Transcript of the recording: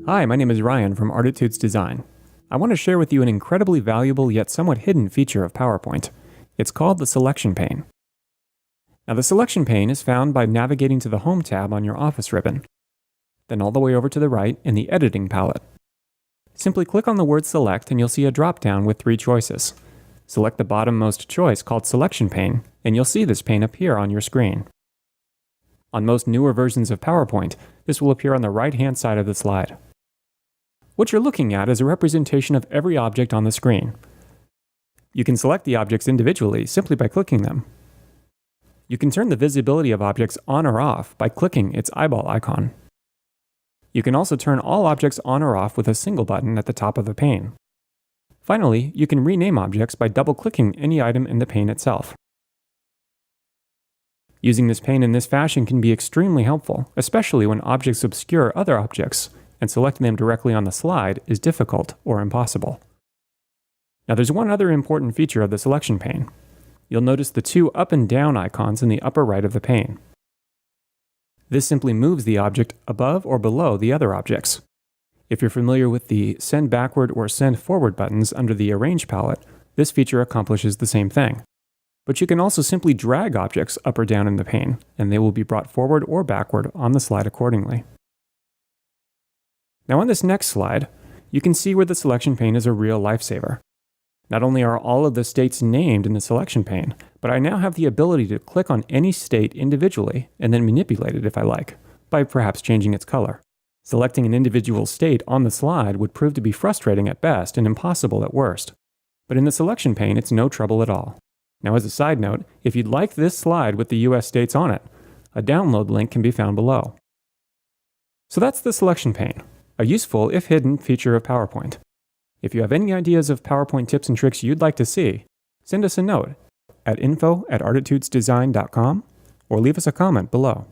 Hi, my name is Ryan from Artitudes Design. I want to share with you an incredibly valuable yet somewhat hidden feature of PowerPoint. It's called the Selection Pane. Now, the Selection Pane is found by navigating to the Home tab on your Office ribbon, then all the way over to the right in the Editing palette. Simply click on the word Select and you'll see a drop-down with 3 choices. Select the bottommost choice called Selection Pane, and you'll see this pane appear on your screen. On most newer versions of PowerPoint, this will appear on the right-hand side of the slide. What you're looking at is a representation of every object on the screen. You can select the objects individually simply by clicking them. You can turn the visibility of objects on or off by clicking its eyeball icon. You can also turn all objects on or off with a single button at the top of the pane. Finally, you can rename objects by double-clicking any item in the pane itself. Using this pane in this fashion can be extremely helpful, especially when objects obscure other objects, and selecting them directly on the slide is difficult or impossible. Now, there's one other important feature of the Selection Pane. You'll notice the 2 up and down icons in the upper right of the pane. This simply moves the object above or below the other objects. If you're familiar with the Send Backward or Send Forward buttons under the Arrange palette, this feature accomplishes the same thing. But you can also simply drag objects up or down in the pane, and they will be brought forward or backward on the slide accordingly. Now on this next slide, you can see where the Selection Pane is a real lifesaver. Not only are all of the states named in the Selection Pane, but I now have the ability to click on any state individually and then manipulate it if I like, by perhaps changing its color. Selecting an individual state on the slide would prove to be frustrating at best and impossible at worst. But in the Selection Pane, it's no trouble at all. Now as a side note, if you'd like this slide with the US states on it, a download link can be found below. So that's the Selection Pane, a useful, if hidden, feature of PowerPoint. If you have any ideas of PowerPoint tips and tricks you'd like to see, send us a note at info@artitudesdesign.com or leave us a comment below.